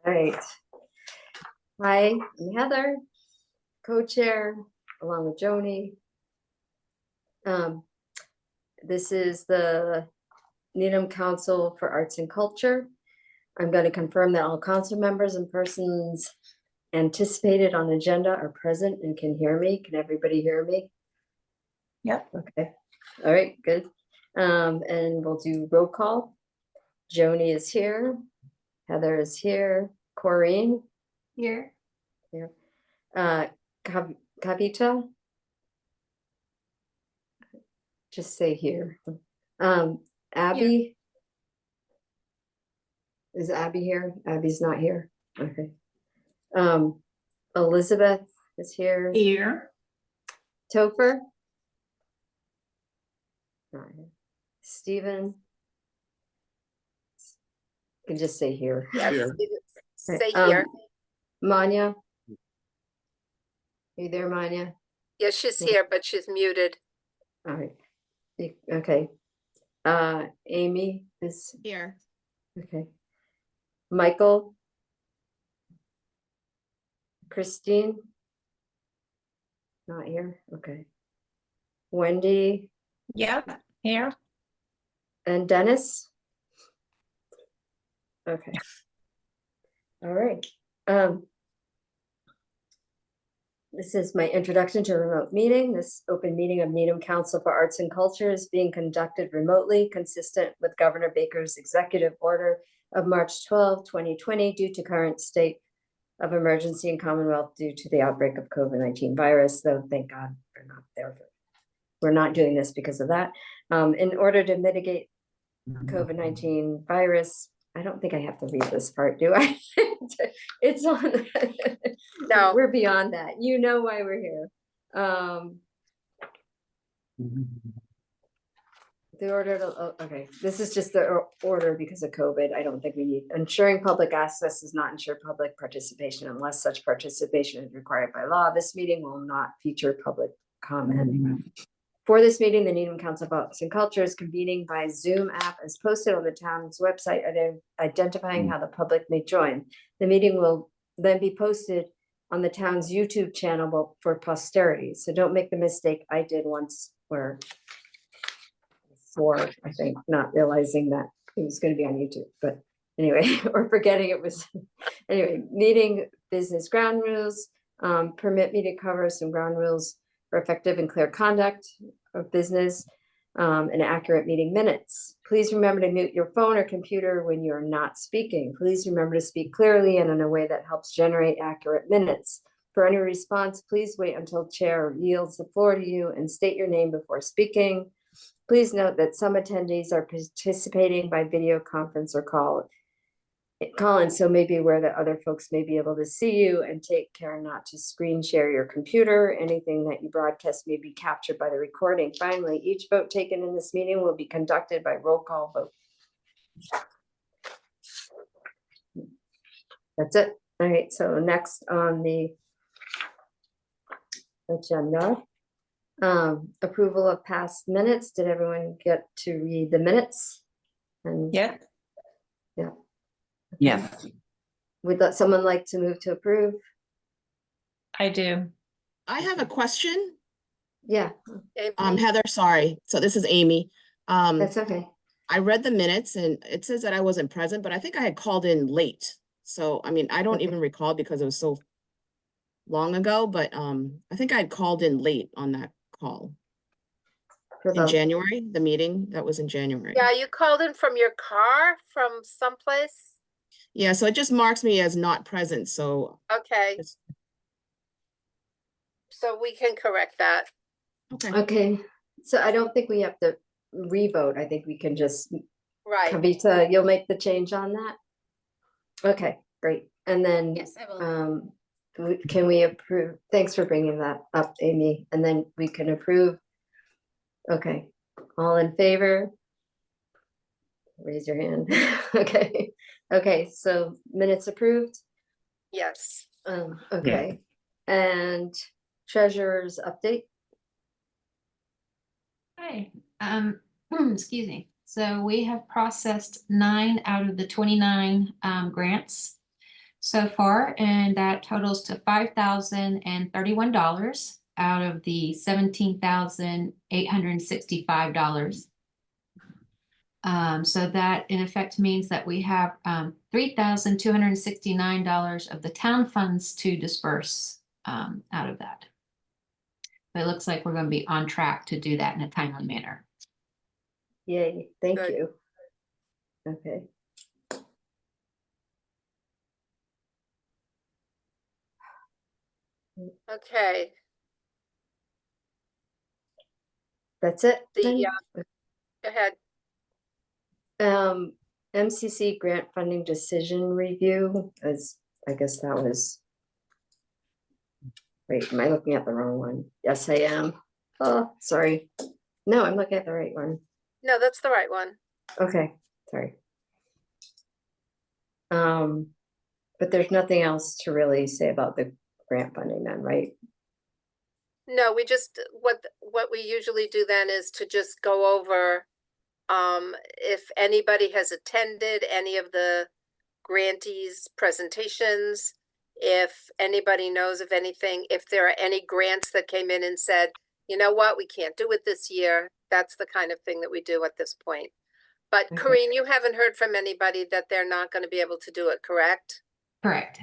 All right. Hi, I'm Heather, co-chair, along with Joni. This is the Needham Council for Arts and Culture. I'm going to confirm that all council members and persons anticipated on agenda are present and can hear me. Can everybody hear me? Yep. Okay. All right, good. And we'll do roll call. Joni is here. Heather is here. Corrine? Here. Here. Kavita? Just say here. Abby? Is Abby here? Abby's not here. Okay. Elizabeth is here. Here. Topher? Not here. Stephen? You can just say here. Yes, Here. stay here. Manya? Are you there, Manya? Yes, she's here, but she's muted. All right. Okay. Amy is Here. okay. Michael? Christine? Not here. Okay. Wendy Yep. Here. and Dennis? Okay. All right. This is my introduction to a remote meeting. This open meeting of Needham Council for Arts and Culture is being conducted remotely, consistent with Governor Baker's executive order of March 12, 2020, due to current state of emergency in Commonwealth due to the outbreak of COVID-19 virus, though thank God we're not there. We're not doing this because of that. In order to mitigate COVID-19 virus, I don't think I have to read this part, do I? It's on. No. We're beyond that. You know why we're here. The order to, okay, this is just the order because of COVID. I don't think we need, ensuring public access does not ensure public participation unless such participation is required by law. This meeting will not feature public comment. For this meeting, the Needham Council of Arts and Culture is convening by Zoom app as posted on the town's website, identifying how the public may join. The meeting will then be posted on the town's YouTube channel for posterity. So don't make the mistake I did once where before, I think, not realizing that it was going to be on YouTube, but anyway, or forgetting it was, anyway, meeting business ground rules, permit me to cover some ground rules for effective and clear conduct of business, and accurate meeting minutes. Please remember to mute your phone or computer when you're not speaking. Please remember to speak clearly and in a way that helps generate accurate minutes. For any response, please wait until chair yields the floor to you and state your name before speaking. Please note that some attendees are participating by video conference or call in, so may be aware that other folks may be able to see you, and take care not to screen share your computer. Anything that you broadcast may be captured by the recording. Finally, each vote taken in this meeting will be conducted by roll call vote. That's it. All right, so next on the agenda, approval of past minutes. Did everyone get to read the minutes? And Yep. yeah. Yes. Would someone like to move to approve? I do. I have a question. Yeah, Amy? Heather, sorry. So this is Amy. that's okay. I read the minutes and it says that I wasn't present, but I think I had called in late. So, I mean, I don't Okay. even recall because it was so long ago, but I think I had called in late on that call For in the- January, the meeting that was in January. Yeah, you called in from your car from someplace? Yeah, so it just marks me as not present. So, Okay, it's- so we can correct that. okay. Okay, so I don't think we have to re-vote. I think we can just, Right. Kavita, you'll make the change on that? Okay, great. And then, Yes, I will. can we approve? Thanks for bringing that up, Amy. And then we can approve. Okay, all in favor? Raise your hand. Okay, okay, so minutes approved? Yes. Okay, and treasurer's update? Hi, excuse me. So we have processed 9 out of the 29 grants. so far, and that totals to $5,031 out of the $17,865. So that in effect means that we have $3,269 of the town funds to disperse out of that. But it looks like we're going to be on track to do that in a timely manner. Yay, thank Good. you. Okay. Okay, That's it? the, then? go ahead. MCC grant funding decision review, as I guess that was. Wait, am I looking at the wrong one? Yes, I am. Oh, sorry. No, I'm looking at the right one. No, that's the right one. Okay, sorry. But there's nothing else to really say about the grant funding then, right? No, we just, what we usually do then is to just go over if anybody has attended any of the grantees' presentations, if anybody knows of anything, if there are any grants that came in and said, you know what, we can't do it this year. That's the kind of thing that we do at this point. But Okay. Corinne, you haven't heard from anybody that they're not going to be able to do it, correct? Correct.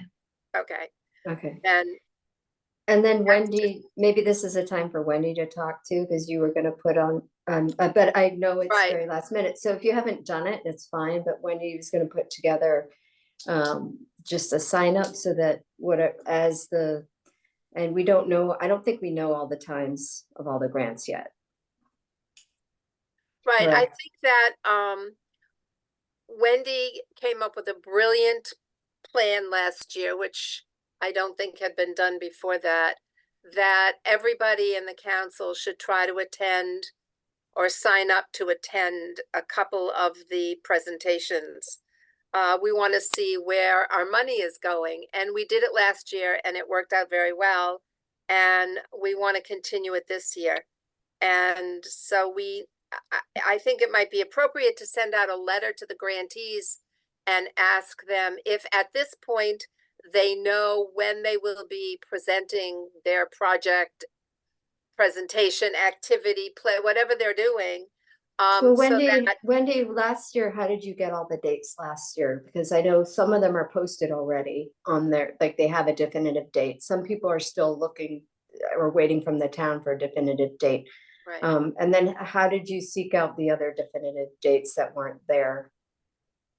Okay, Okay. and And then That's Wendy, maybe this is a time for Wendy to talk too, because you were gonna put on, but I know it's Right. very last minute, so if you haven't done it, it's fine, but Wendy was gonna put together just a sign up so that and we don't know, I don't think we know all the times of all the grants yet. right, I Correct. think that Wendy came up with a brilliant plan last year, which I don't think had been done before that everybody in the council should try to attend or sign up to attend a couple of the presentations. We want to see where our money is going, and we did it last year and it worked out very well. And we want to continue it this year. And so I think it might be appropriate to send out a letter to the grantees and ask them if at this point they know when they will be presenting their project presentation, activity, play, whatever they're doing. Well, So Wendy, that, Wendy, last year, how did you get all the dates last year? Because I know some of them are posted already on their, like they have a definitive date. Some people are still looking or waiting from the town for a definitive date. right, And then how did you seek out the other definitive dates that weren't there?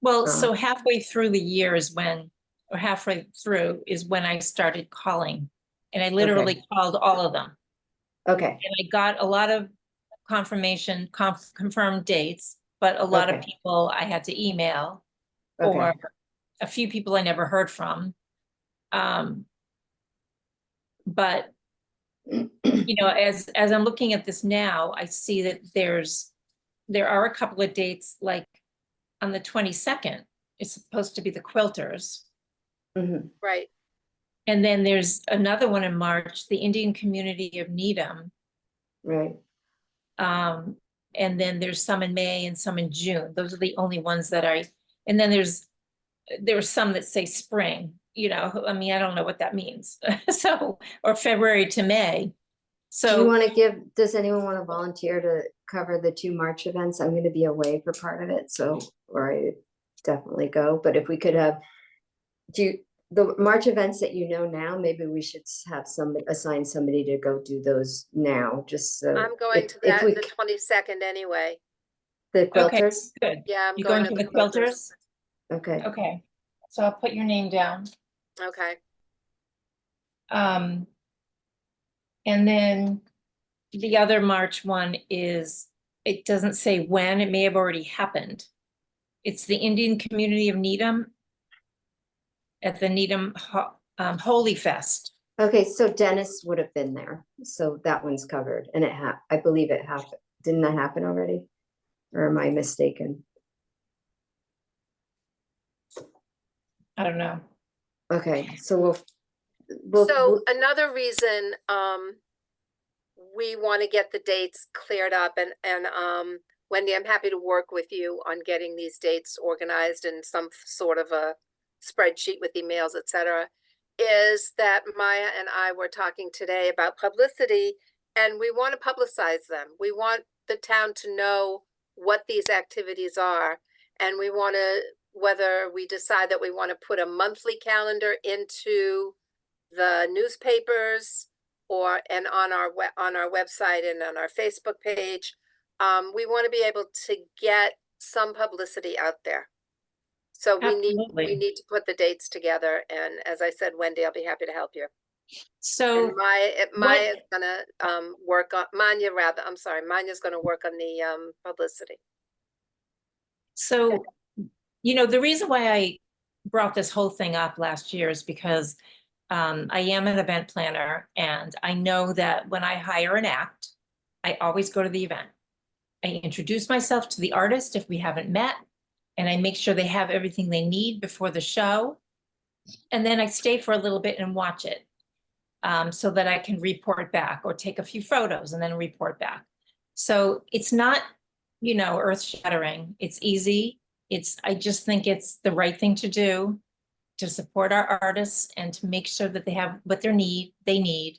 Well, so halfway through the year is when, or halfway through is when I started calling. And I literally called all of them. Okay, And I got a lot of confirmation, confirmed dates, but a lot of Okay. people I had to email, okay, or a few people I never heard from. But you know, as I'm looking at this now, I see that there are a couple of dates, like on the 22nd, it's supposed to be the quilters. Mhm. right, And then there's another one in March, the Indian community of Needham. Right, And then there's some in May and some in June. Those are the only ones that and then there are some that say spring, you know, I mean, I don't know what that means. So, or February to May. do you So, want to does anyone want to volunteer to cover the 2 March events? I'm going to be away for part of it, so, or I definitely go, but if we could have, the March events that you know now, maybe we should have assign somebody to go do those now, just so. I'm going to if that we the 22nd anyway. The okay, quilters, good. Yeah, I'm You're going going to to the quilters? okay, Okay, so I'll put your name down. Okay, And then the other March one is, it doesn't say when, it may have already happened. It's the Indian community of Needham at the Needham Holy Fest. okay, so Dennis would have been there, so that one's covered, and I believe it happened, didn't that happen already? Or am I mistaken? I don't know. Okay, so we'll, so another reason, we want to get the dates cleared up, and Wendy, I'm happy to work with you on getting these dates organized in some sort of a spreadsheet with emails, et cetera, is that Maya and I were talking today about publicity, and we want to publicize them. We want the town to know what these activities are, and we want to, whether we decide that we want to put a monthly calendar into the newspapers or, and on our website and on our Facebook page, we want to be able to get some publicity out there. So we Absolutely. need to put the dates together, and as I said, Wendy, I'll be happy to help you. So And Maya's gonna work on, Manya's gonna work on the publicity. So, you know, the reason why I brought this whole thing up last year is because I am an event planner, and I know that when I hire an act, I always go to the event. I introduce myself to the artist if we haven't met, and I make sure they have everything they need before the show. And then I stay for a little bit and watch it, so that I can report back or take a few photos and then report back. So it's not, you know, earth shattering. It's easy. I just think it's the right thing to do to support our artists and to make sure that they have what they need.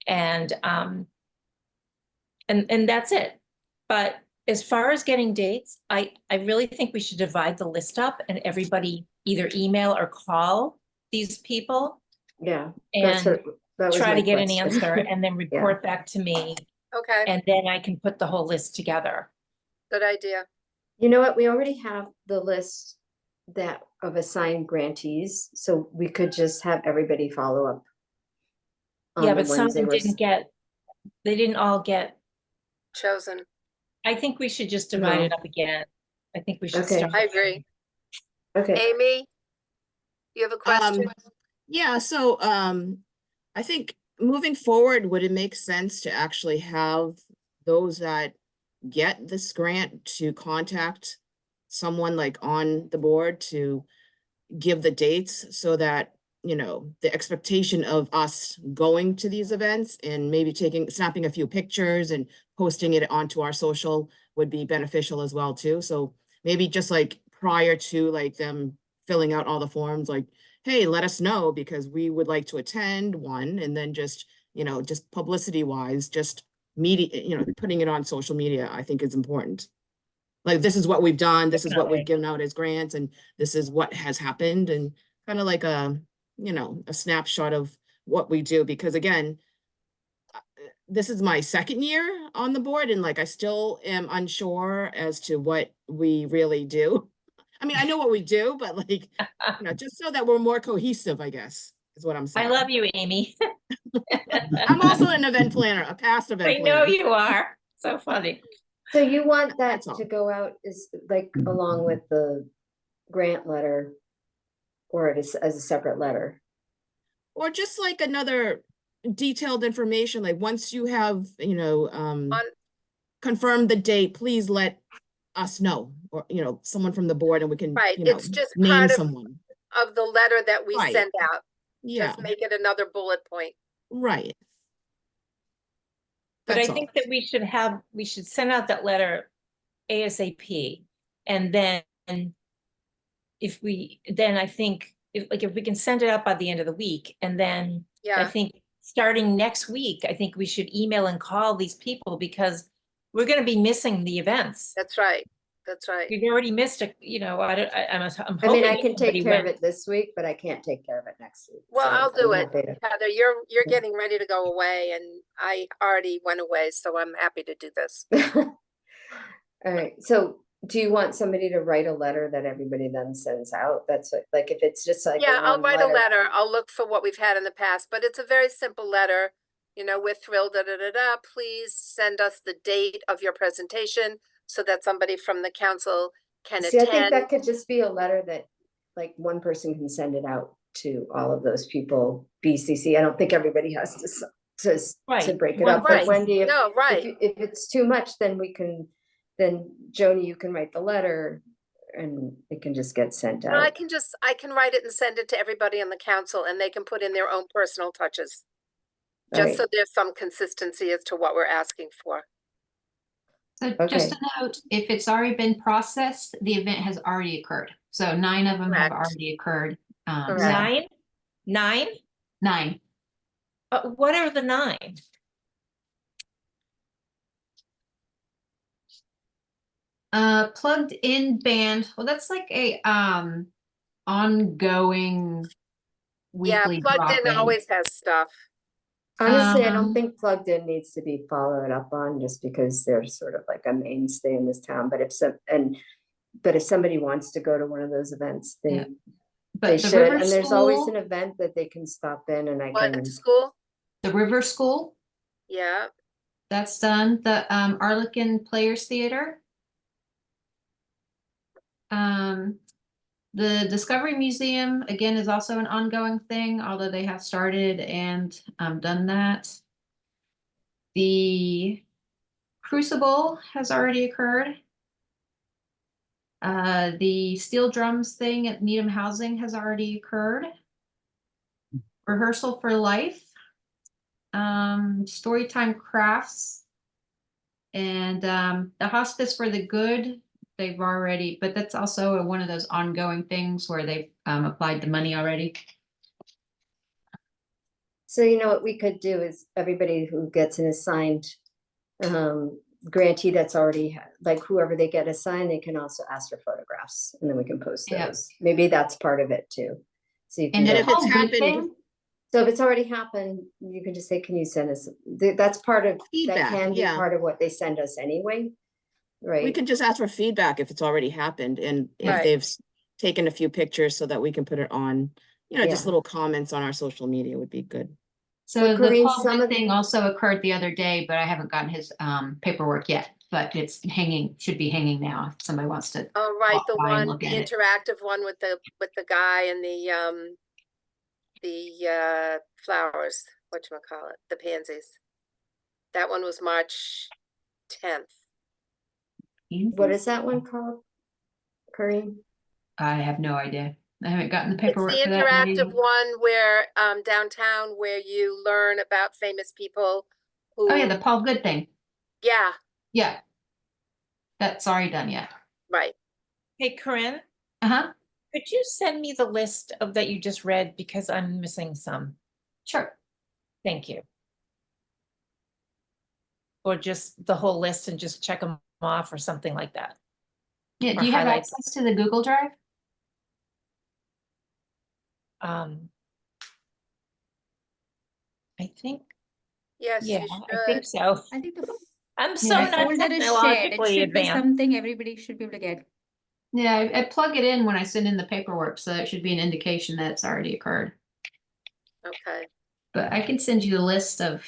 And that's it. But as far as getting dates, I really think we should divide the list up and everybody either email or call these people Yeah. and that was try my to get an question. answer and then report back to me, Okay, and then I can put the whole list together. good idea. You know what? We already have the list of assigned grantees, so we could just have everybody follow up. on Yeah, the but some ones of them they didn't all get, Chosen. I think we should just divide it No. up again. I think we should Okay. start. I agree. Okay, Amy, you have a question? Yeah, so I think moving forward, would it make sense to actually have those that get this grant to contact someone like on the board to give the dates so that, you know, the expectation of us going to these events and maybe snapping a few pictures and posting it onto our social would be beneficial as well too. So maybe just like prior to like them filling out all the forms, like, hey, let us know because we would like to attend one, and then just, you know, just publicity wise, just media, you know, putting it on social media, I think is important. Like, this is what we've done, this is what we've given out as grants, and this is what has happened, and kind of like a, you know, a snapshot of what we do, because again, this is my second year on the board, and like, I still am unsure as to what we really do. I mean, I know what we do, but like, you know, just so that we're more cohesive, I guess, is what I'm I saying. love you, Amy. I'm also an event planner, a past event I planner. know you are. So funny. so you want that That's all. to go out is like along with the grant letter, or it is as a separate letter? Or just like another detailed information, like once you have, you know, confirmed the date, please let us know, or, you know, someone from the board, and we can, Right, you know, it's just name part of someone. the letter that we Right. send out. Yeah, Just make it another bullet point. right. But I That's all. think that we should send out that letter ASAP. And then I think if we can send it out by the end of the week, and then I Yeah, think starting next week, I think we should email and call these people because we're gonna be missing the events. that's right. That's right. We've already missed I'm I mean, hoping I can take everybody care of went. it this week, but I can't take care of it next week. Well, so I'll do I'm it. happy to- Heather, you're Yeah. getting ready to go away, and I already went away, so I'm happy to do this. All right, so do you want somebody to write a letter that everybody then sends out? That's what, like, if it's just like. Yeah, I'll one write a letter. I'll look for what we've had in the past, but it's a very simple letter. You know, we're thrilled, please send us the date of your presentation so that somebody from the council can See, I think attend. that could just be a letter that, like, one person can send it out to all of those people, BCC. I don't think everybody has to Right. break it One up, but Right. Wendy, No, right. if it's too much, then Joni, you can write the letter and it can just get sent No, I out. can write it and send it to everybody on the council, and they can put in their own personal touches. Just Right. so there's some consistency as to what we're asking for. So just a note, if it's already been processed, the event has already occurred. So 9 of them have Correct. already occurred. Correct. So Nine? Nine? 9. What are the 9? Plugged in band. Well, that's like a ongoing Yeah, weekly Plugged In drop-in. always has stuff. Honestly, I don't Um, think Plugged In needs to be followed up on just because they're sort of like a mainstay in this town, but if somebody wants to go to one of those events, Yeah. they But the should, River and there's always School, an event that they can stop in and I What, can, school? the River School, Yeah, that's done. The Arlequin Players Theater. The Discovery Museum, again, is also an ongoing thing, although they have started and done that. The Crucible has already occurred. The Steel Drums thing at Needham Housing has already occurred. Rehearsal for Life. Storytime Crafts. And the Hospice for the Good, they've already, but that's also one of those ongoing things where they've applied the money already. so you know what we could do is everybody who gets an assigned grantee that's already, like whoever they get assigned, they can also ask for photographs and then we can post Yeah. those. Maybe that's part of it too. So you can And go, the if it's whole good happened, thing, so if it's already happened, you can just say, can you send us, that's part of, that Feedback, can be yeah. part of what they send us anyway. we Right, can just ask for feedback if it's already happened and if Right. they've taken a few pictures so that we can put it on, just Yeah. little comments on our social media would be good. so But the Corinne, Paul some Good of the- thing also occurred the other day, but I haven't gotten his paperwork yet. But it's hanging, should be hanging now if somebody wants to. oh, right, Walk the by and one, look the at it. interactive one with the guy and the flowers, whatchamacallit, the pansies. That one was March 10th. what is that one called? Corinne? I have no idea. I haven't gotten the It's paperwork the for that. interactive one where, downtown, where you learn about famous people who. Oh yeah, the Paul Good thing. Yeah, Yeah. That's already done, yeah. right. Hey, Corinne, Uh-huh, could you send me the list of that you just read because I'm missing some? sure. Thank you. Or just the whole list and just check them off or something like that. Yeah, Or do you have highlight access to the Google Drive? I think, Yes, yeah, you I think should. so. I think I'm Yeah, so I the not folder is shared. It technologically should be advanced. something everybody should be able to get. Yeah, I plug it in when I send in the paperwork, so that should be an indication that it's already occurred. Okay. But I can send you the list of,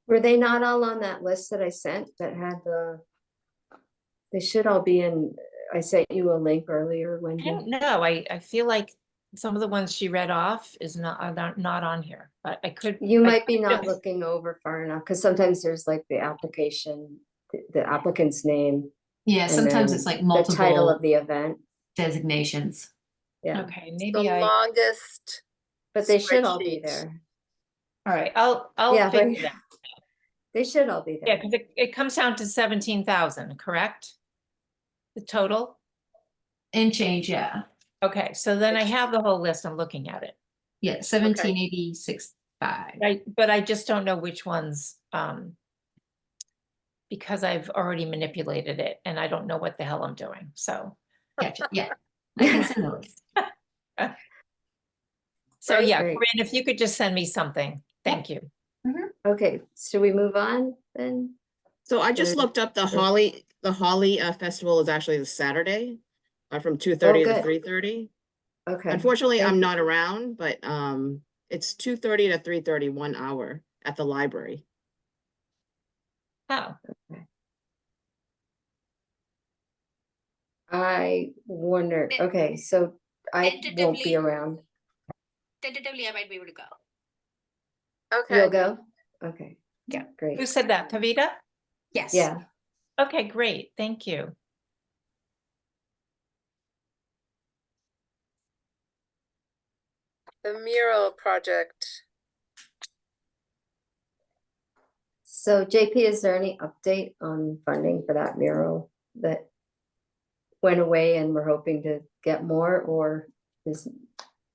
Were they not all on that list that I sent that had they should all be in, I sent you a link earlier, I Wendy. don't know. I feel like some of the ones she read off is not on here, but I could. You I might be could not just- looking over far enough, because sometimes there's like the application, the applicant's name. yeah, and sometimes then it's like The title multiple of the event, designations. yeah, Okay, The maybe longest, but they should all be Spreadsheet. there. all right, I'll Yeah, figure right. it out. They should all be Yeah, there. because it comes down to 17,000, correct? The total? And change, yeah. Okay, so then I have the whole list. I'm looking at it. Yeah, 1786.5. Right, but I just don't know which ones, because I've already manipulated it and I don't know what the hell I'm doing, so. Gotcha, yeah. I can send the list. So yeah, Great. Corinne, if you could just send me something, thank you. Okay, should we move on then? So I just Or- looked up the Holly Festival is actually the Saturday, from 2:30 to good. 3:30. Okay. Unfortunately, Thank I'm you. not around, but it's 2:30 to 3:30, 1 hour at the library. Oh, I wonder, Then- okay, so I won't be Tentatively- around. Tentatively, I might be able to go. Okay. You'll go? Okay. Yeah. who Great. said that? Kavita? Yes. Yeah, Okay, great, thank you. The mural project. So JP, is there any update on funding for that mural that went away and we're hoping to get more, or is,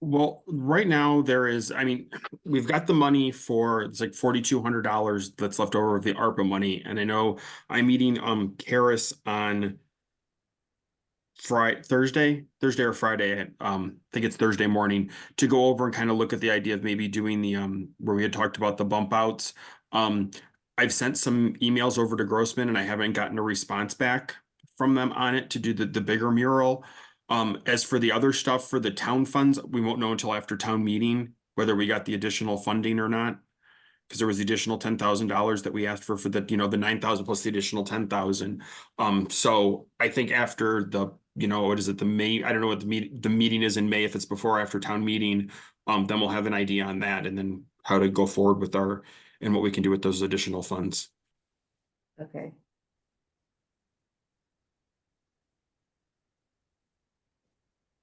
Well, right now there is, I mean, we've got the money for, it's like $4,200 that's left over of the ARPA money. And I know I'm meeting, Karis on Thursday or Friday, I think it's Thursday morning, to go over and kind of look at the idea of maybe doing the, where we had talked about the bump outs. I've sent some emails over to Grossman and I haven't gotten a response back from them on it to do the bigger mural. As for the other stuff for the town funds, we won't know until after town meeting, whether we got the additional funding or not. Because there was the additional $10,000 that we asked for the, the 9,000 plus the additional 10,000. So I think after the, what is it, the May, I don't know what the meeting is in May, if it's before or after town meeting, then we'll have an idea on that and then how to go forward with and what we can do with those additional funds. okay.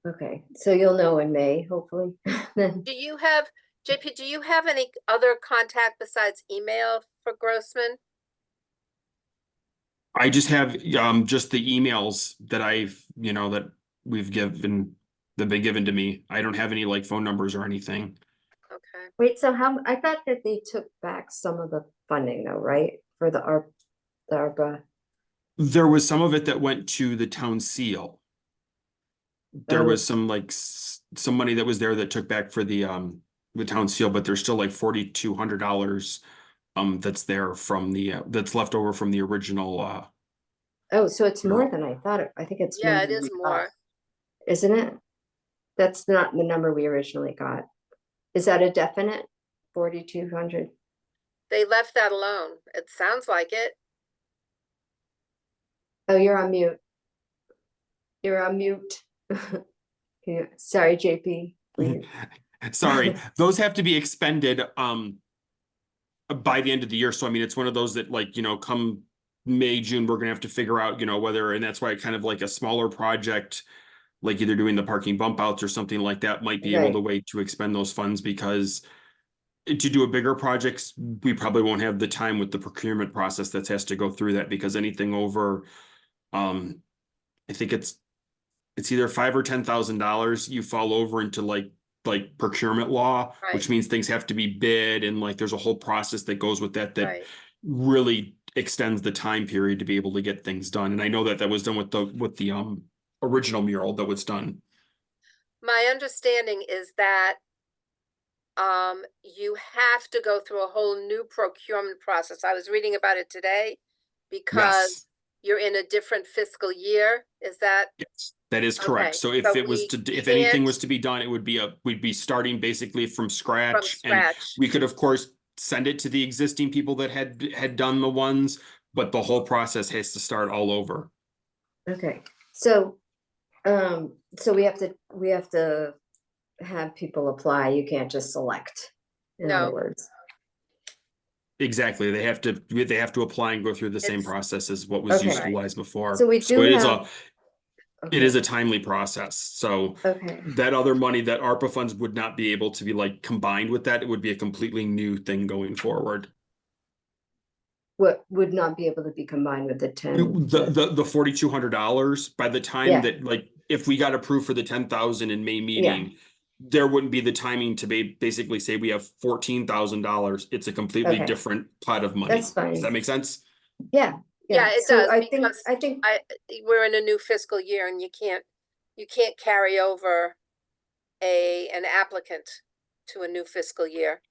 Okay, so you'll know in May, hopefully, then. Do you have, JP, do you have any other contact besides email for Grossman? I just have, just the emails that that we've given, that been given to me. I don't have any like phone numbers or anything. Okay, Wait, so I thought that they took back some of the funding though, right? For the ARPA. There was some of it that went to the town seal. There Oh. was some like some money that was there that took back for the town seal, but there's still like $4,200 that's there from the that's left over from the original Oh, so it's more Mural. than I thought. I think it's. yeah, more it than is we thought. more. Isn't it? That's not the number we originally got. Is that a definite 4,200? They left that alone. It sounds like it. Oh, you're on mute. You're on mute. Sorry, JP. please. Sorry, those have to be expended by the end of the year. So I mean, it's one of those that like, come May, June, we're gonna have to figure out, whether, and that's why kind of like a smaller project, like either doing the parking bump outs or something like that might be able Right. to wait to expend those funds, because to do a bigger projects, we probably won't have the time with the procurement process that has to go through that, because anything over, I think it's either $5,000 or $10,000, you fall over into like procurement law, which Right. means things have to be bid, and like there's a whole process that goes with that Right. really extends the time period to be able to get things done. And I know that was done with the original mural that was done. My understanding is that you have to go through a whole new procurement process. I was reading about it today because you're in a different fiscal year. Is that? Yes, that is correct. Okay, So if so it was we to, if anything can't- was to be done, it would be we'd be starting basically from From scratch. And scratch? we could, of course, send it to the existing people that had done the ones, but the whole process has to start all over. Okay, so we have to have people apply. You can't just select, in No. other words. Exactly. They have to apply and go through the same It's- process as what was Okay. utilized before. So we do it is have. it is a timely process. So Okay, that other money, that ARPA funds would not be able to be like combined with that. It would be a completely new thing going forward. what would not be able to be combined with the 10? The $4,200, by the time Yeah. that, like, if we got approved for the 10,000 in May meeting, there wouldn't be the timing to basically say we have $14,000. It's a completely Okay. different pot of money. That's fine. Does that make sense? Yeah. Yeah, it So does, I think, because we're in a new fiscal year and you can't carry over an applicant to a new fiscal year.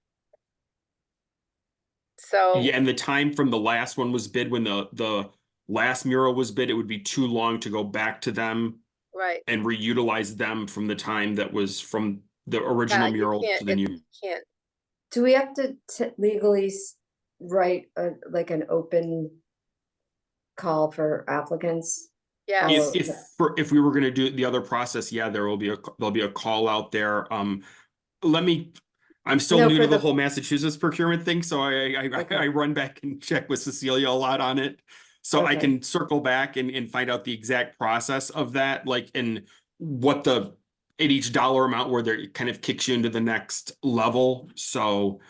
So, Yeah, and the time from the last one was bid, when the last mural was bid, it would be too long to go back to them right. and reutilize them from the time that was from the original Yeah, you mural to can't- the it new. Can't, do we have to legally write like an open call for applicants? yeah. Follow- If we were gonna do the other process, yeah, there'll be a call out there. I'm still No, new for to the the- whole Massachusetts procurement thing, so Okay. I run back and check with Cecilia a lot on it. So I Okay. can circle back and find out the exact process of that, like, and what at each dollar amount where there, it kind of kicks you into the next level. So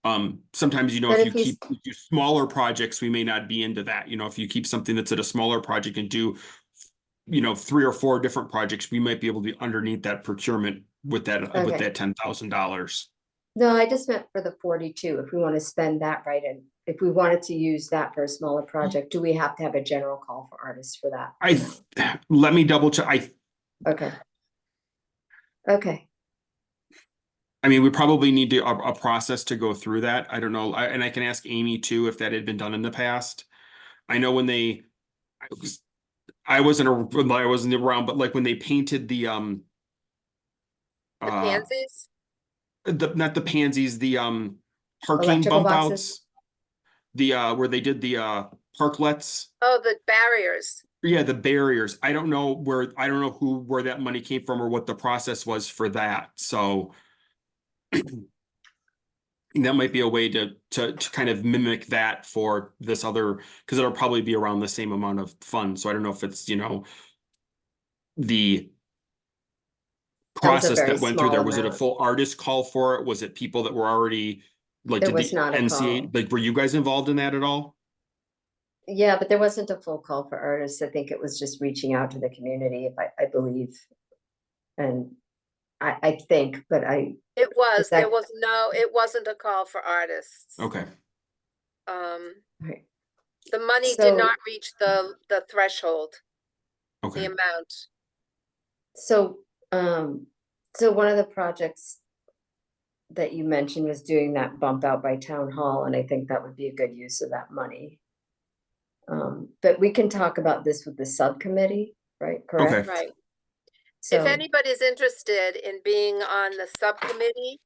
Sometimes, you know, But if if you we do smaller projects, we may not be into that. You know, if you keep something that's at a smaller project and do, you know, 3 or 4 different projects, we might be able to be underneath that procurement with that Okay. $10,000. No, I just meant for the 42, if we want to spend that right, and if we wanted to use that for a smaller project, do we have to have a general call for artists for that? Let me double check. Okay. Okay, I mean, we probably need to a process to go through that. I don't know. And I can ask Amy too, if that had been done in the past. I know when I wasn't around, but like when they painted the The uh pansies? not the pansies, the parking Electrical bump boxes? outs. The where they did the parklets. Oh, the barriers. Yeah, the barriers. I don't know where that money came from or what the process was for that. So that might be a way to kind of mimic that for this other, because it'll probably be around the same amount of funds. So I don't know if it's, you know, the That was a process very that went through small there. Was it a amount. full artist call for it? Was it people that were already like, There did was the not a NCA, call. like, were you guys involved in that at all? Yeah, but there wasn't a full call for artists. I think it was just reaching out to the community, if I believe. And I think, but It was, that- it wasn't a call for artists. Okay. right. The money So- did not reach the threshold, the Okay. amount. So, so one of the projects that you mentioned was doing that bump out by town hall, and I think that would be a good use of that money. But we can talk about this with the subcommittee, right? Correct? Right. So If anybody's interested in being on the subcommittee,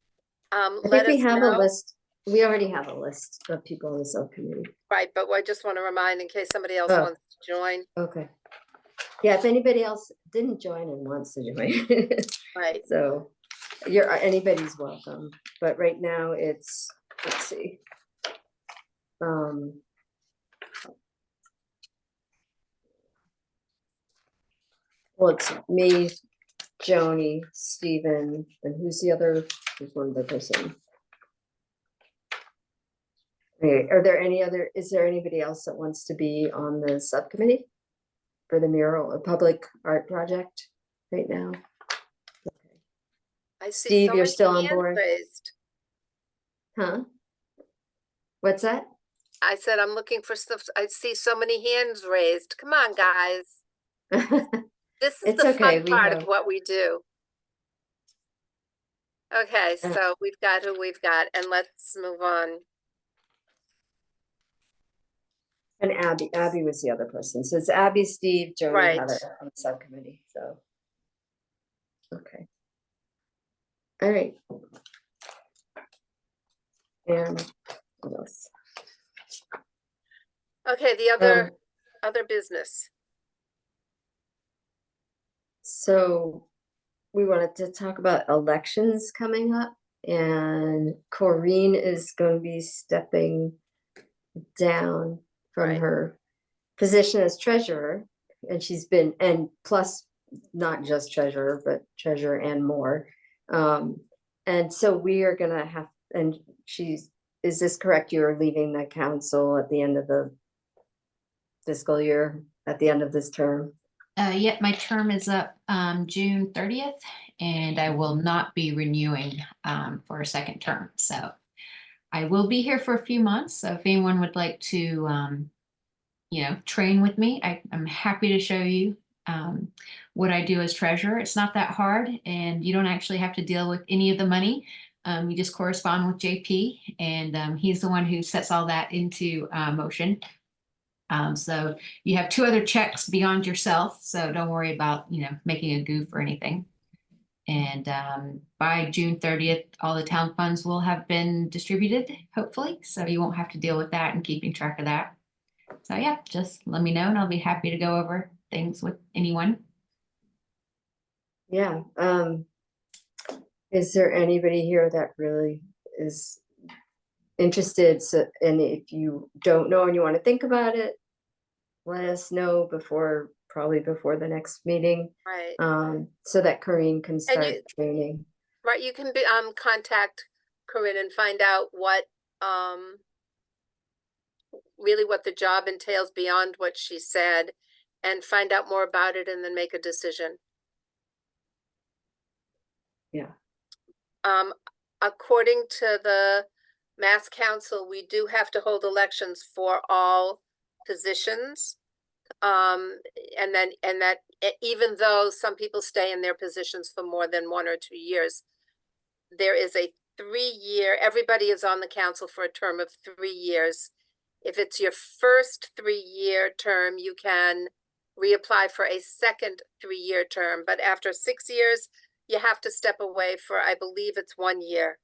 I let think we us have a know. list. We already have a list of people on the subcommittee. Right, but I just want to remind in case somebody else Oh. wants to join. Okay. Yeah, if anybody else didn't join and wants to join. Right. So anybody's welcome, but right now let's see. Well, it's me, Joni, Stephen, and who's there's one other person. Okay, is there anybody else that wants to be on the subcommittee for the mural, a public art project right now? I see Steve, so you're many still on hands board? raised. Huh? What's that? I said, I'm looking for stuff. I see so many hands raised. Come on, guys. This is It's the okay, fun we part of have- what we do. Okay, so we've got who we've got, and let's move on. And Abby was the other person. So it's Abby, Steve, Joni, Right. Heather on the subcommittee, so. Okay. All right. And what else? Okay, the other business. So we wanted to talk about elections coming up, and Corinne is going to be stepping down from Right. her position as treasurer, and and plus not just treasurer, but treasurer and more. And so we are gonna have, and is this correct? You're leaving the council at the end of the fiscal year, at the end of this term? Yeah, my term is up June 30th, and I will not be renewing for a second term. So I will be here for a few months. So if anyone would like to, train with me, I'm happy to show you what I do as treasurer. It's not that hard, and you don't actually have to deal with any of the money. You just correspond with JP, and he's the one who sets all that into motion. So you have 2 other checks beyond yourself, so don't worry about, making a goof or anything. And by June 30th, all the town funds will have been distributed, hopefully, so you won't have to deal with that and keeping track of that. So yeah, just let me know and I'll be happy to go over things with anyone. Yeah. Is there anybody here that really is interested? So, and if you don't know and you want to think about it, let us know probably before the next meeting, Right. so that Corinne can start you- training. Right, you can contact Corinne and find out what really what the job entails beyond what she said, and find out more about it and then make a decision. Yeah. According to the Mass Council, we do have to hold elections for all positions. And that even though some people stay in their positions for more than 1 or 2 years, there is a 3-year, everybody is on the council for a term of 3 years. If it's your first 3-year term, you can reapply for a second 3-year term, but after 6 years, you have to step away for, I believe it's 1 year.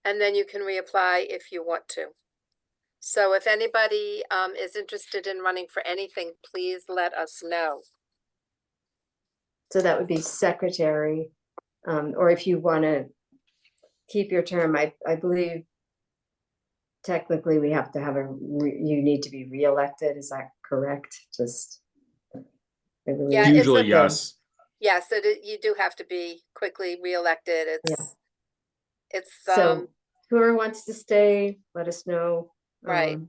And then you can reapply if you want to. So if anybody is interested in running for anything, please let us know. So that would be secretary, or if you want to keep your term, I believe technically we have to have you need to be reelected. Is that correct? Just. I believe. Yeah, it's Usually, okay. yes. Yes, you do have to be quickly reelected. It's So whoever wants to stay, let us know. Right.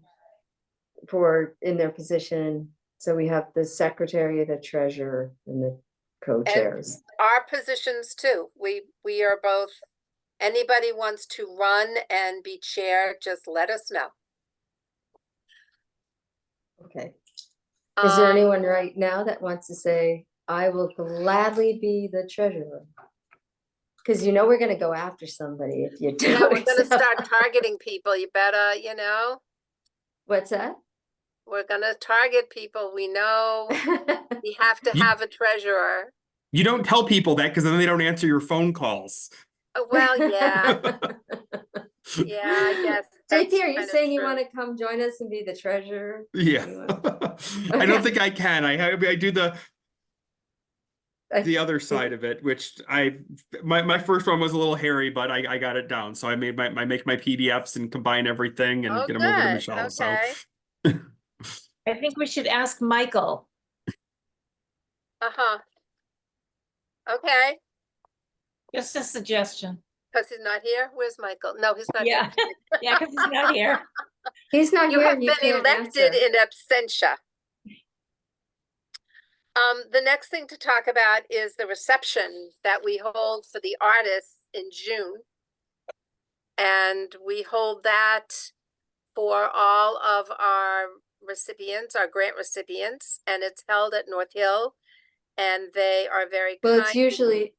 For in their position. So we have the secretary, the treasurer, and the co-chairs. our positions too. We are both, anybody wants to run and be chair, just let us know. Okay. Is there Um, anyone right now that wants to say, I will gladly be the treasurer? Because you know we're gonna go after somebody if you do. Yeah, we're gonna start targeting people. You better, What's that? we're gonna target people. We know we have to have a treasurer. You don't tell people that because then they don't answer your phone calls. Well, yeah, yeah, I guess. JP, are you kinda saying you true. want to come join us and be the treasurer? Yeah. You I don't think I can. I do the I- other side of it, which my first one was a little hairy, but I got it down. So I make my PDFs and combine everything and Oh, get them over to good. Michelle. Okay. So I think we should ask Michael. Uh-huh. Okay, Just a suggestion. because he's not here. Where's Michael? No, he's not here. Yeah, yeah, because he's not here. He's not You here have and you been can't elected answer. in absentia. The next thing to talk about is the reception that we hold for the artists in June. And we hold that for all of our recipients, our grant recipients, and it's held at North Hill. And they are very Well, kind.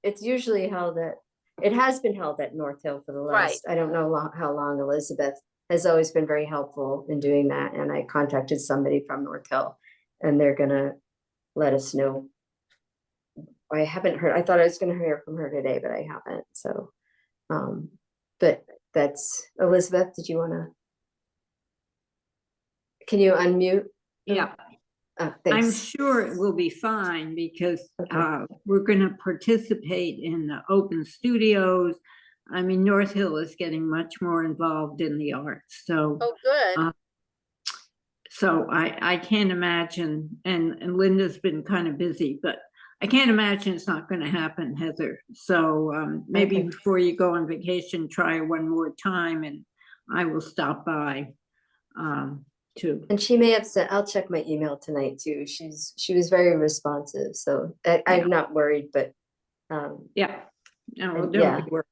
it's usually held at, it has been held at North Hill for the Right. last, I don't know how long. Elizabeth has always been very helpful in doing that. And I contacted somebody from North Hill and they're gonna let us know. I haven't heard, I thought I was gonna hear from her today, but I haven't, so. But that's, Elizabeth, did you wanna? Can you unmute? Yeah, Oh, I'm thanks. sure it will be fine because Okay. we're gonna participate in the open studios. I mean, North Hill is getting much more involved in the arts, so. Oh, good. So I can't imagine, and Linda's been kind of busy, but I can't imagine it's not gonna happen, Heather. So maybe Okay. before you go on vacation, try one more time and I will stop by too. And she may have sent, I'll check my email tonight too. She was very responsive, so Yeah. I'm not worried, but, Yeah. No, And don't yeah. be worried.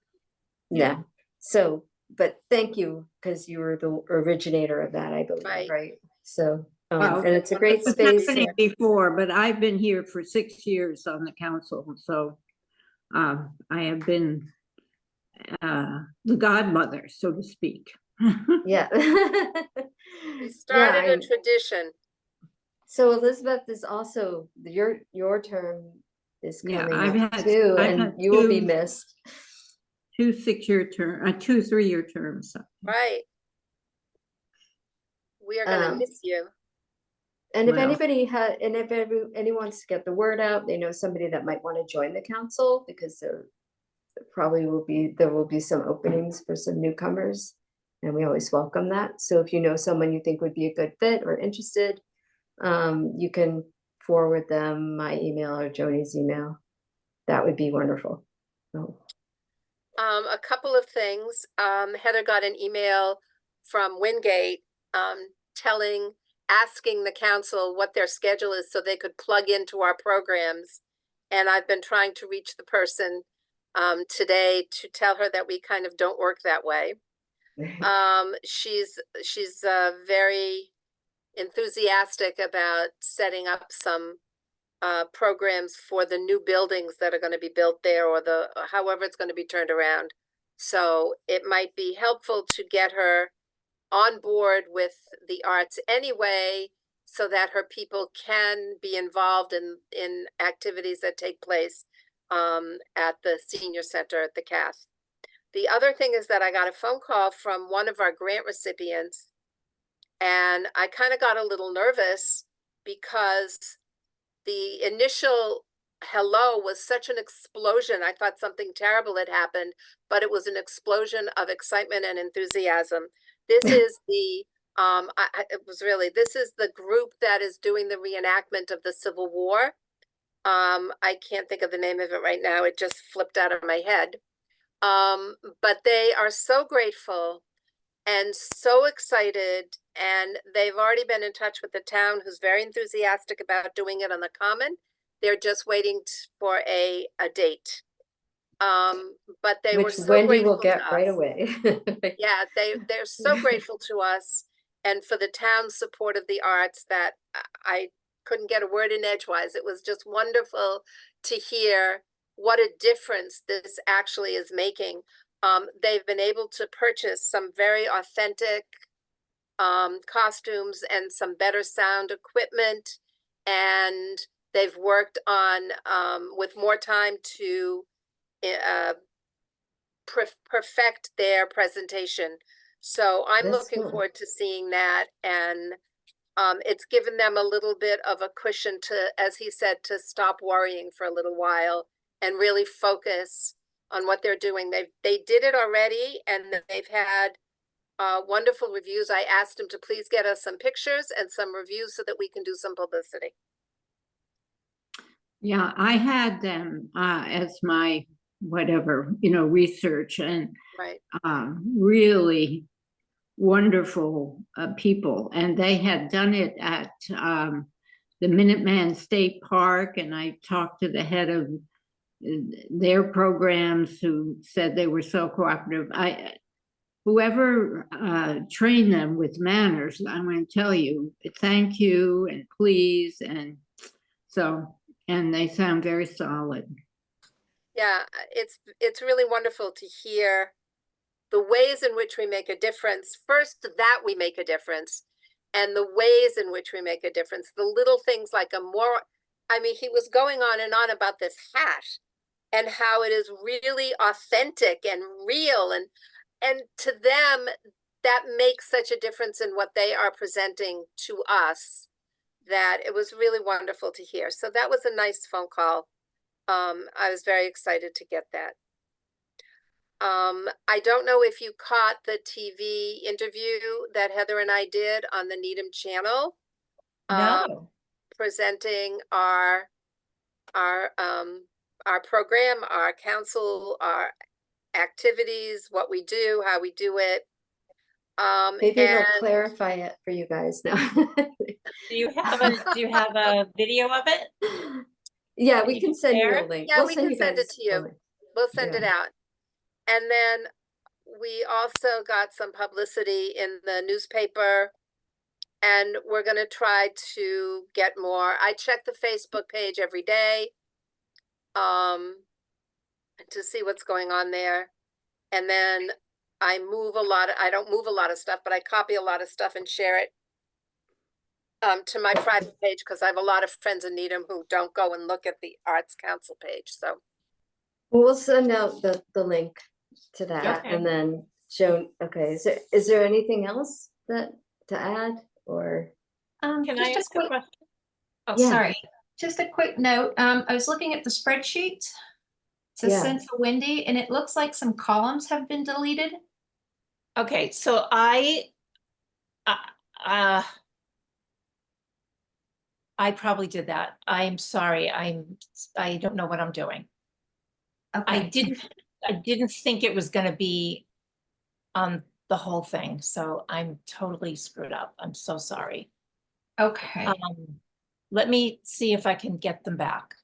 yeah. So, but thank you, because you were the originator of that, I believe, Right. right? So, Well, and it's a great It's space. happening before, but I've been here for 6 years on the council, so I have been the godmother, so to speak. Yeah. We started Yeah, a tradition. so Elizabeth is also, your term is Yeah, coming I've up had- too, I've and had you will be 2 missed. 2 6-year term, 2 3-year terms. Right. We are gonna Um, miss you. And if Well. anybody and if anyone wants to get the word out, they know somebody that might want to join the council, because there will be some openings for some newcomers. And we always welcome that. So if you know someone you think would be a good fit or interested, you can forward them my email or Joni's email. That would be wonderful. So, A couple of things. Heather got an email from Wingate, asking the council what their schedule is so they could plug into our programs. And I've been trying to reach the person, today to tell her that we kind of don't work that way. She's very enthusiastic about setting up some programs for the new buildings that are going to be built there, or however it's going to be turned around. So it might be helpful to get her on board with the arts anyway, so that her people can be involved in activities that take place at the senior center at the CAF. The other thing is that I got a phone call from one of our grant recipients, and I kind of got a little nervous because the initial hello was such an explosion. I thought something terrible had happened, but it was an explosion of excitement and enthusiasm. This is the this is the group that is doing the reenactment of the Civil War. I can't think of the name of it right now. It just flipped out of my head. But they are so grateful and so excited, and they've already been in touch with the town, who's very enthusiastic about doing it on the common. They're just waiting for a date. But they were Which so Wendy grateful will get to right us. away. Yeah, they're so grateful to us and for the town's support of the arts that I couldn't get a word in edgewise. It was just wonderful to hear what a difference this actually is making. They've been able to purchase some very authentic costumes and some better sound equipment, and they've worked on with more time to perfect their presentation. So I'm That's looking cool. forward to seeing that, and it's given them a little bit of a cushion to, as he said, to stop worrying for a little while and really focus on what they're doing. They did it already, and they've had wonderful reviews. I asked them to please get us some pictures and some reviews so that we can do some publicity. Yeah, I had them as my whatever, research, and Right. really wonderful people. And they had done it at the Minuteman State Park, and I talked to the head of their programs, who said they were so cooperative. Whoever trained them with manners, I'm going to tell you, thank you and please, and so, and they sound very solid. Yeah, it's really wonderful to hear the ways in which we make a difference. First, that we make a difference, and the ways in which we make a difference. The little things like he was going on and on about this hat and how it is really authentic and real, and to them, that makes such a difference in what they are presenting to us, that it was really wonderful to hear. So that was a nice phone call. I was very excited to get that. I don't know if you caught the TV interview that Heather and I did on the Needham channel. No. Presenting our program, our council, our activities, what we do, how we do it. Maybe they'll And clarify it for you guys now. Do you have a video of it? Yeah, Can we you can send you share a it? link. yeah, We'll we send can you send it guys to a you. link. We'll send it Yeah. out. And then we also got some publicity in the newspaper, and we're going to try to get more. I check the Facebook page every day to see what's going on there. And then I don't move a lot of stuff, but I copy a lot of stuff and share it to my private page, because I have a lot of friends in Needham who don't go and look at the Arts Council page. So Well, we'll send out the link to that, Okay. and then Joan, okay, is there anything else to add, or? Can I Just a ask a quick, question? oh, Yeah. sorry, just a quick note. I was looking at the spreadsheet. To Yeah. send to Wendy, and it looks like some columns have been deleted. Okay, so I probably did that. I'm sorry. I don't know what I'm doing. I Okay. I didn't think it was gonna be on the whole thing, so I'm totally screwed up. I'm so sorry. Okay, Let me see if I can get them back.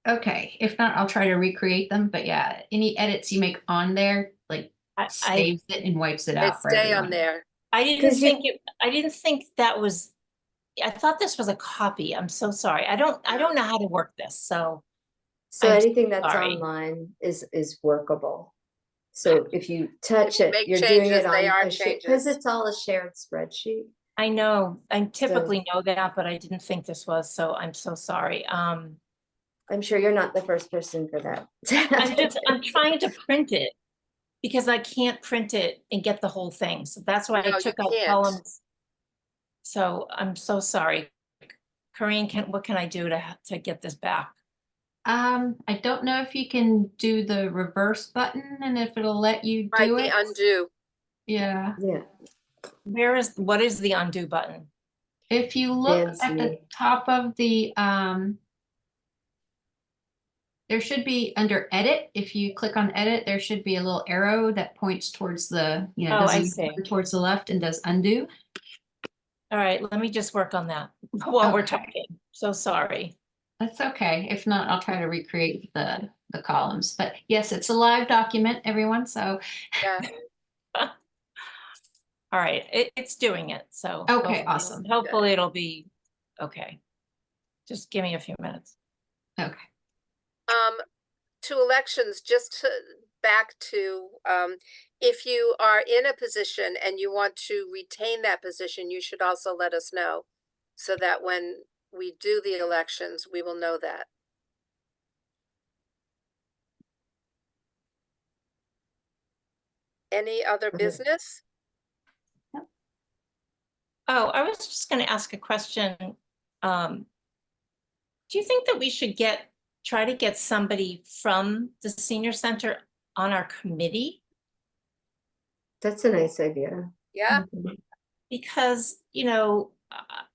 okay. If not, I'll try to recreate them, but yeah, any edits you make on there, like I saves it and wipes it They out for stay on everyone. there. didn't 'Cause you- think I didn't think that was, I thought this was a copy. I'm so sorry. I don't know how to work this, so. So I'm anything that's sorry. online is workable. So if you touch it, make you're doing changes, it they on are a because changes. it's all a shared spreadsheet. I know, I typically know that, but I didn't think this was, so I'm so sorry. I'm sure you're not the first person for that. I'm trying to print it because I can't print it and get the whole thing. So that's why No, I you took out can't. columns. So I'm so sorry. Corinne, what can I do to get this back? I don't know if you can do the reverse button and if it'll let you Right, do the it. undo. Yeah, Yeah, What is the undo button? if you look Dan's at the me. top of the, there should be under edit, if you click on edit, there should be a little arrow that points towards the, Oh, I does see. towards the left and does undo. All right, let me just work on that while we're Okay. talking. So sorry. That's okay. If not, I'll try to recreate the columns. But yes, it's a live document, everyone. So Yeah, All right, it's doing it, so. Okay, hopefully- awesome. Hopefully it'll be, okay. Just give me a few minutes. okay. to elections, just back to, if you are in a position and you want to retain that position, you should also let us know. So that when we do the elections, we will know that. Any other Okay. business? Oh, I was just gonna ask a question. Do you think that we should try to get somebody from the senior center on our committee? That's a nice idea. Yeah, Because,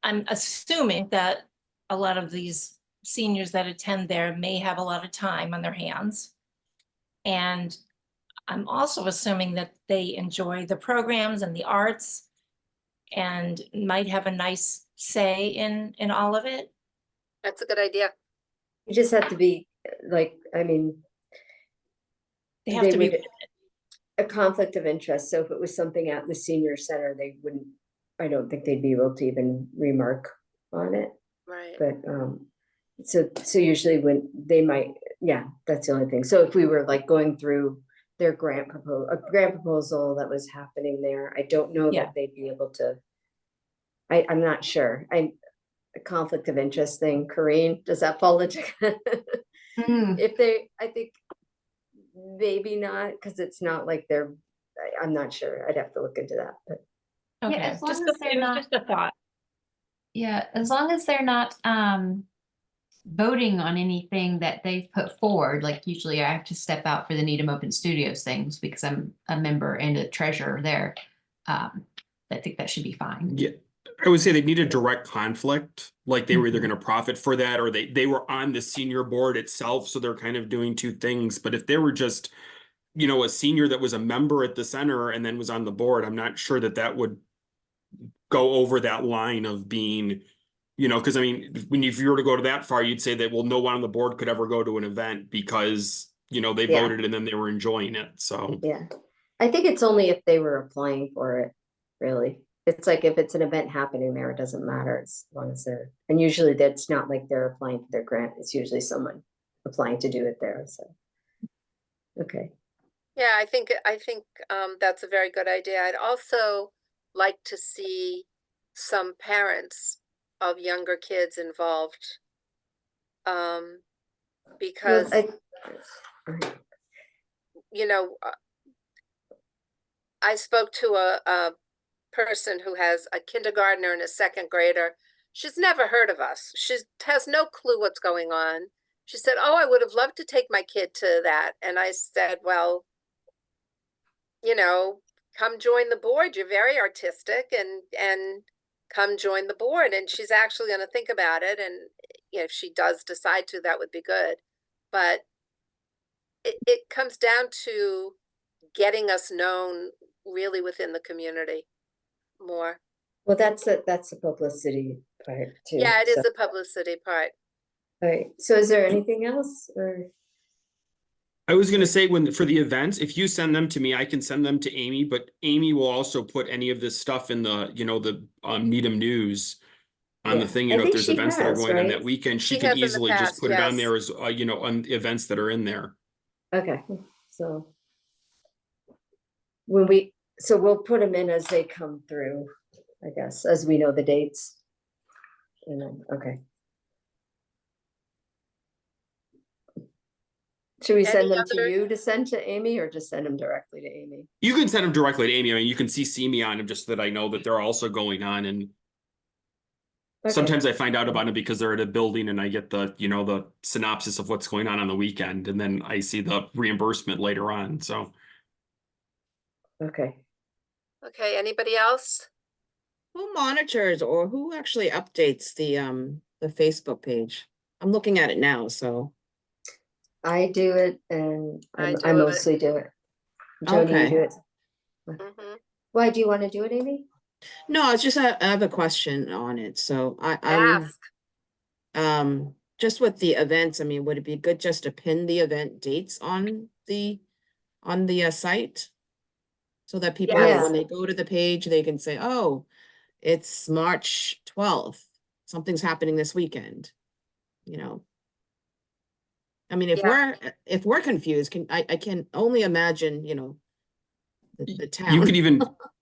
I'm assuming that a lot of these seniors that attend there may have a lot of time on their hands. And I'm also assuming that they enjoy the programs and the arts and might have a nice say in all of it. that's a good idea. You just have to be like, I mean, They have they to be, would, a conflict of interest. So if it was something at the senior center, they wouldn't, I don't think they'd be able to even remark on it. Right. But so usually when they might, yeah, that's the only thing. So if we were like going through their a grant proposal that was happening there, I don't know Yeah. that they'd be able to. I'm not sure. A conflict of interest thing, Corinne, does that fall into? If they, I think maybe not, because it's not like they're, I'm not sure. I'd have to look into that, but okay, as long just as they're it was not- just a thought. Yeah, as long as they're not voting on anything that they've put forward, like usually I have to step out for the Needham Open Studios things because I'm a member and a treasurer there. I think that should be fine. Yeah, I would say they need a direct conflict, like they were either gonna profit for that or they were on the senior board itself, so they're kind of doing two things. But if they were just, a senior that was a member at the center and then was on the board, I'm not sure that would go over that line of being, because I mean, if you were to go to that far, you'd say that, well, no one on the board could ever go to an event because, they Yeah. voted and then they were enjoying it, so. yeah. I think it's only if they were applying for it, really. It's like if it's an event happening there, it doesn't matter as long as they're, and usually that's not like they're applying for their grant. It's usually someone applying to do it there, so. Okay, Yeah, I think that's a very good idea. I'd also like to see some parents of younger kids involved. Because, you know, I spoke to a person who has a kindergartner and a second grader. She's never heard of us. She has no clue what's going on. She said, "Oh, I would have loved to take my kid to that." And I said, "Well, come join the board. You're very artistic and come join the board." And she's actually going to think about it. And if she does decide to, that would be good. But it comes down to getting us known really within the community more. Well, that's a publicity part too. Yeah, it is so- the publicity part. All right, so is there anything else or? I was gonna say when, for the events, if you send them to me, I can send them to Amy, but Amy will also put any of this stuff in the, the Needham News. On the Yeah, thing, I if think there's she events that are has, going on that right? weekend, she She can has in the easily just past, put it on yes. there as, on the events that are in there. Okay, so. So we'll put them in as they come through, I guess, as we know the dates. And then, okay. Should we send Any them to other- you to send to Amy or just send them directly to Amy? You can send them directly to Amy. I mean, you can CC me on them just so that I know that they're also going on, and Okay. sometimes I find out about it because they're at a building and I get the, the synopsis of what's going on the weekend, and then I see the reimbursement later on, so. Okay, Okay, anybody else? Who monitors or who actually updates the Facebook page? I'm looking at it now, so. I do it and I I do it. mostly do it. Joni, you Okay. do it. Mhm. Why do you want to do it, Amy? No, it's just I have a question on it, so Ask. just with the events, I mean, would it be good just to pin the event dates on the site? So that people, Yes. when they go to the page, they can say, oh, it's March 12th, something's happening this weekend, I mean, if we're confused, I can only imagine, the town.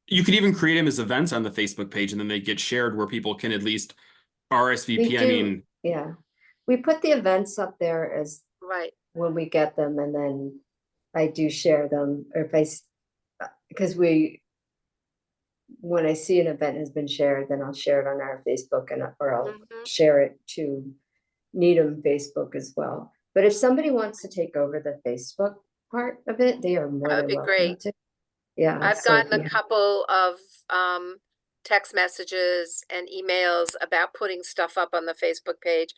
You could even create them as events on the Facebook page, and then they get shared where people can at least RSVP. I mean, Yeah, we put the events up there as Right. when we get them and then I do share them or if because when I see an event has been shared, then I'll share it on our Facebook or I'll Mhm. share it to Needham Facebook as well. But if somebody wants to take over the Facebook part of it, they are more That'd than be welcome great. to. Yeah. I've so if gotten a you- couple of text messages and emails about putting stuff up on the Facebook page,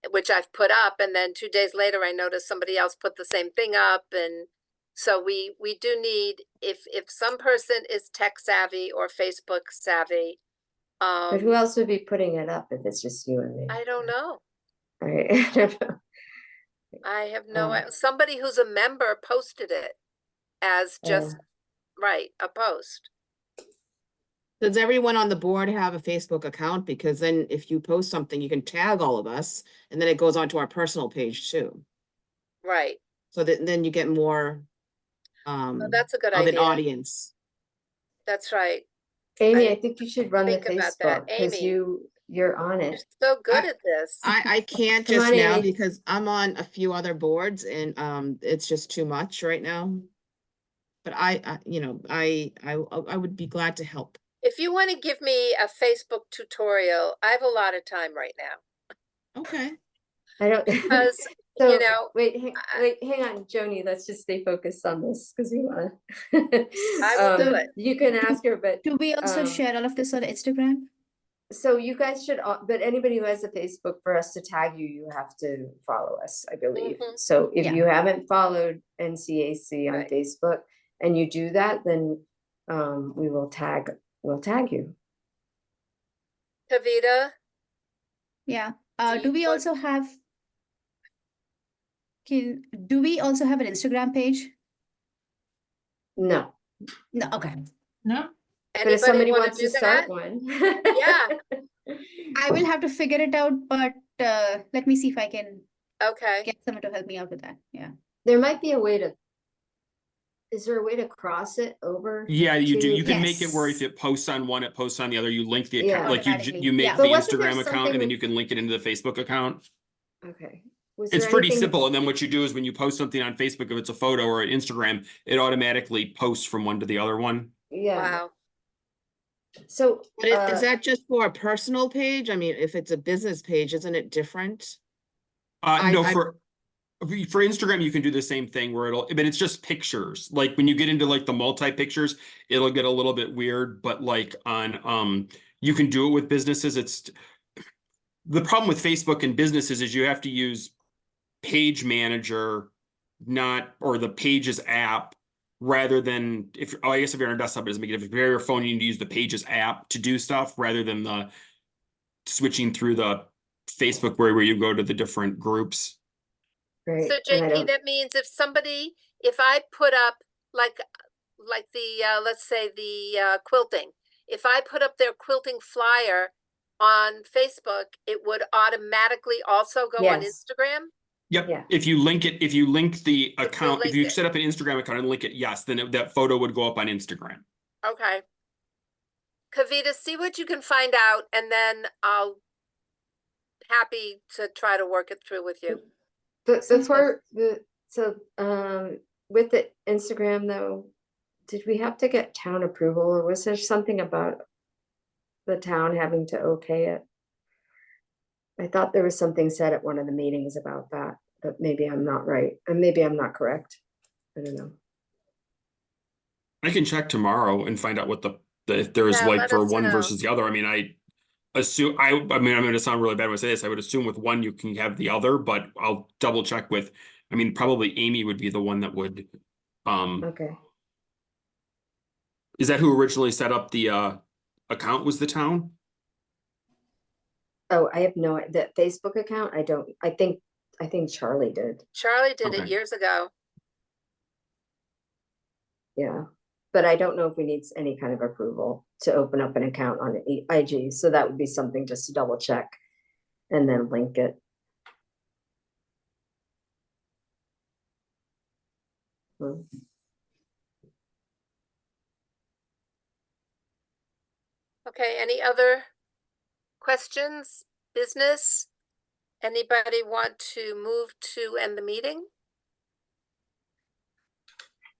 which I've put up, and then 2 days later I noticed somebody else put the same thing up, and so we do need, if some person is tech savvy or Facebook savvy, But who else would be putting it up if it's just you and me? I don't know. Right? I don't know. I have no, Um, somebody who's a member posted it as just, Oh. right, a post. Does everyone on the board have a Facebook account? Because then if you post something, you can tag all of us and then it goes onto our personal page too. Right. So that then you get more That's a good of an idea. audience. That's right. Amy, I I think you should run the think about that. Facebook because Amy. you're on You're it. so good at this. I can't Come just on, now Amy. because I'm on a few other boards and it's just too much right now. But I would be glad to help. If you want to give me a Facebook tutorial, I have a lot of time right now. Okay. I don't. Because, So, you know, hang on, Joni, let's just stay focused on this because we want I will do it. You can ask her, but Do we also um, share all of this on Instagram? so you guys should, but anybody who has a Facebook, for us to tag you, you have to follow us, I believe. Mhm. So if Yeah. you haven't followed NCAC on Right. Facebook and you do that, then we'll tag you. Kavita, Yeah. Do Do you we want- also have? Do we also have an Instagram page? No, No, okay. No? but if anybody somebody want wants to to do start that? one. Yeah. I will have to figure it out, but let me see if I can Okay. get someone to help me out with that. Yeah. There might be a way to, is there a way to cross it over? yeah, you do. to- You can make it where if Yes. it posts on one, it posts on the other. You link the Yeah. account, like you Automatically, make yeah. the But wasn't there Instagram account, something and then with- you can link it into the Facebook account. Okay. Was It's there pretty anything- simple. And then what you do is when you post something on Facebook, if it's a photo or an Instagram, it automatically posts from one to the other one. Yeah, Wow. so. But is that just for a personal page? I mean, if it's a business page, isn't it different? No, I- for Instagram, you can do the same thing where but it's just pictures. Like when you get into like the multi pictures, it'll get a little bit weird, but like on, you can do it with businesses. The problem with Facebook and businesses is you have to use Page Manager not, or the Pages app, rather than if, oh, I guess if you're on a desktop, it doesn't make a difference. If you're on your phone, you need to use the Pages app to do stuff rather than the switching through the Facebook where you go to the different groups. Right. So and I JP, don't- that means if I put up like the, let's say the quilting, if I put up their quilting flyer on Facebook, it would automatically also go on Yes. Instagram? Yep, Yeah. if you link the account, if link you it. set up an Instagram account and link it, yes, then that photo would go up on Instagram. Okay. Kavita, see what you can find out and then I'll happy to try to work it through with you. But Sounds good. with the Instagram though, did we have to get town approval or was there something about the town having to okay it? I thought there was something said at one of the meetings about that, but maybe I'm not right, and maybe I'm not correct. I don't know. I can check tomorrow and find out what if there's Yeah, like let for us one know. versus the other. I mean, I assume, I mean, I'm gonna sound really bad when I say this. I would assume with one you can have the other, but I'll double check with, I mean, probably Amy would be the one that would, Okay, is that who originally set up the account, was the town? oh, I have the Facebook account, I think Charlie did, Charlie did it Okay. years ago. yeah. But I don't know if we need any kind of approval to open up an account on IG, so that would be something just to double check and then link it. Hmm. Okay, any other questions, business? Anybody want to move to end the meeting?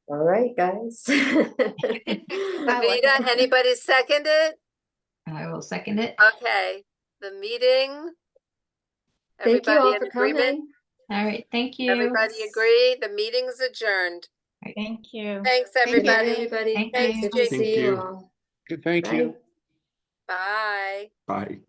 All right, guys. Kavita, anybody second it? I will second it. Okay, the meeting. Thank you all Everybody in for agreement? coming. All right, thank you. Everybody agree? The meeting's adjourned. Thank you. Thanks, Good night, everybody. everybody. Thank Thanks, you. Good to JP. see you you. all. Good, thank Bye. you. Bye. Bye.